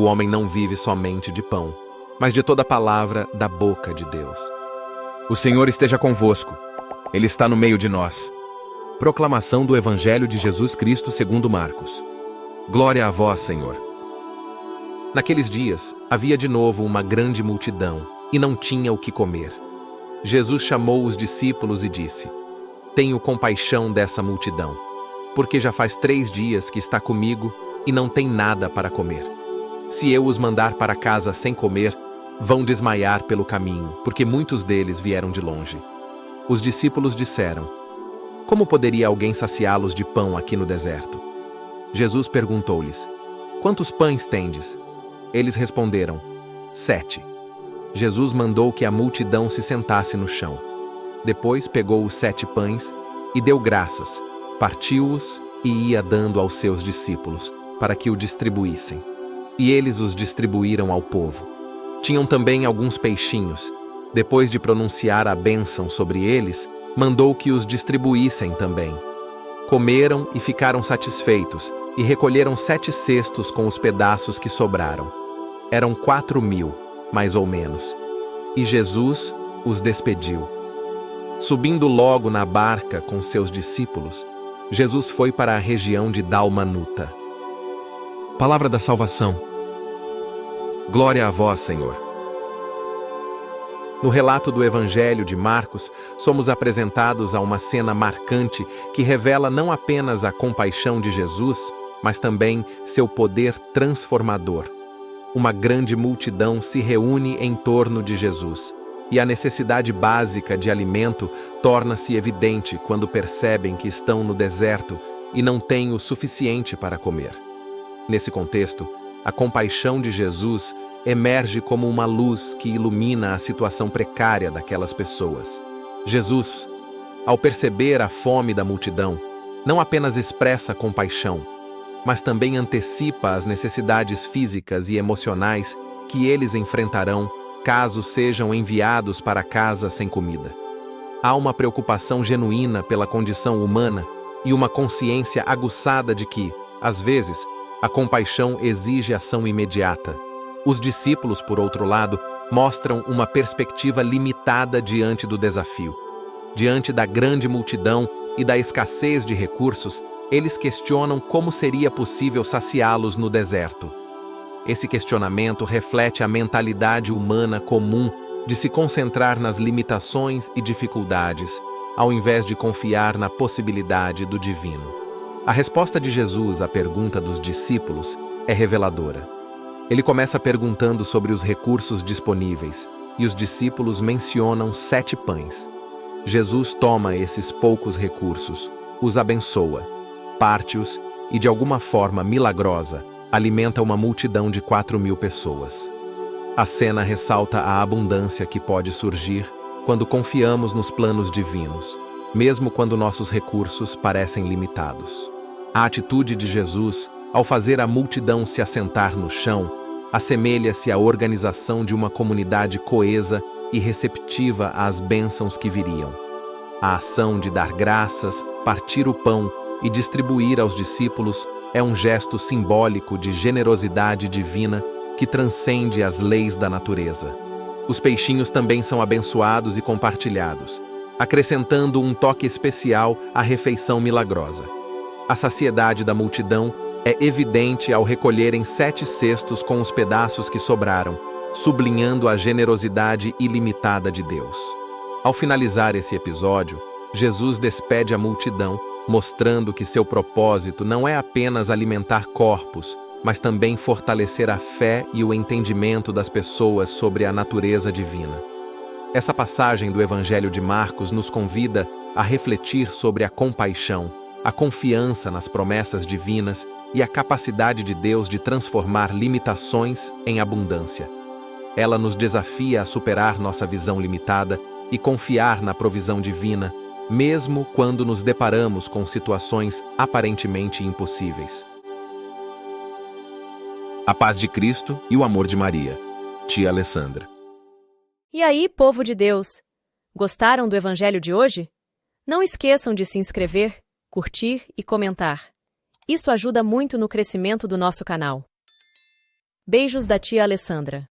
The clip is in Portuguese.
O homem não vive somente de pão, mas de toda palavra da boca de Deus. O Senhor esteja convosco. Ele está no meio de nós. Proclamação do Evangelho de Jesus Cristo segundo Marcos. Glória a vós, Senhor. Naqueles dias, havia de novo uma grande multidão, e não tinha o que comer. Jesus chamou os discípulos e disse: Tenho compaixão dessa multidão, porque já faz 3 dias que está comigo e não tem nada para comer. Se eu os mandar para casa sem comer, vão desmaiar pelo caminho, porque muitos deles vieram de longe. Os discípulos disseram: Como poderia alguém saciá-los de pão aqui no deserto? Jesus perguntou-lhes: Quantos pães tendes? Eles responderam: 7. Jesus mandou que a multidão se sentasse no chão. Depois pegou os 7 pães e deu graças, partiu-os e ia dando aos seus discípulos, para que o distribuíssem. E eles os distribuíram ao povo. Tinham também alguns peixinhos. Depois de pronunciar a bênção sobre eles, mandou que os distribuíssem também. Comeram e ficaram satisfeitos, e recolheram 7 cestos com os pedaços que sobraram. Eram 4.000, mais ou menos. E Jesus os despediu. Subindo logo na barca com seus discípulos, Jesus foi para a região de Dalmanuta. Palavra da salvação. Glória a vós, Senhor. No relato do Evangelho de Marcos, somos apresentados a uma cena marcante que revela não apenas a compaixão de Jesus, mas também seu poder transformador. Uma grande multidão se reúne em torno de Jesus, e a necessidade básica de alimento torna-se evidente quando percebem que estão no deserto e não têm o suficiente para comer. Nesse contexto, a compaixão de Jesus emerge como uma luz que ilumina a situação precária daquelas pessoas. Jesus, ao perceber a fome da multidão, não apenas expressa compaixão, mas também antecipa as necessidades físicas e emocionais que eles enfrentarão caso sejam enviados para casa sem comida. Há uma preocupação genuína pela condição humana e uma consciência aguçada de que, às vezes, a compaixão exige ação imediata. Os discípulos, por outro lado, mostram uma perspectiva limitada diante do desafio. Diante da grande multidão e da escassez de recursos, eles questionam como seria possível saciá-los no deserto. Esse questionamento reflete a mentalidade humana comum de se concentrar nas limitações e dificuldades, ao invés de confiar na possibilidade do divino. A resposta de Jesus à pergunta dos discípulos é reveladora. Ele começa perguntando sobre os recursos disponíveis, e os discípulos mencionam 7 pães. Jesus toma esses poucos recursos, os abençoa, parte-os e, de alguma forma milagrosa, alimenta uma multidão de 4.000 pessoas. A cena ressalta a abundância que pode surgir quando confiamos nos planos divinos, mesmo quando nossos recursos parecem limitados. A atitude de Jesus, ao fazer a multidão se assentar no chão, assemelha-se à organização de uma comunidade coesa e receptiva às bênçãos que viriam. A ação de dar graças, partir o pão e distribuir aos discípulos é um gesto simbólico de generosidade divina que transcende as leis da natureza. Os peixinhos também são abençoados e compartilhados, acrescentando um toque especial à refeição milagrosa. A saciedade da multidão é evidente ao recolherem 7 cestos com os pedaços que sobraram, sublinhando a generosidade ilimitada de Deus. Ao finalizar esse episódio, Jesus despede a multidão, mostrando que seu propósito não é apenas alimentar corpos, mas também fortalecer a fé e o entendimento das pessoas sobre a natureza divina. Essa passagem do Evangelho de Marcos nos convida a refletir sobre a compaixão, a confiança nas promessas divinas e a capacidade de Deus de transformar limitações em abundância. Ela nos desafia a superar nossa visão limitada e confiar na provisão divina, mesmo quando nos deparamos com situações aparentemente impossíveis. A paz de Cristo e o amor de Maria. Tia Alessandra. E aí, povo de Deus? Gostaram do Evangelho de hoje? Não esqueçam de se inscrever, curtir e comentar. Isso ajuda muito no crescimento do nosso canal. Beijos da tia Alessandra.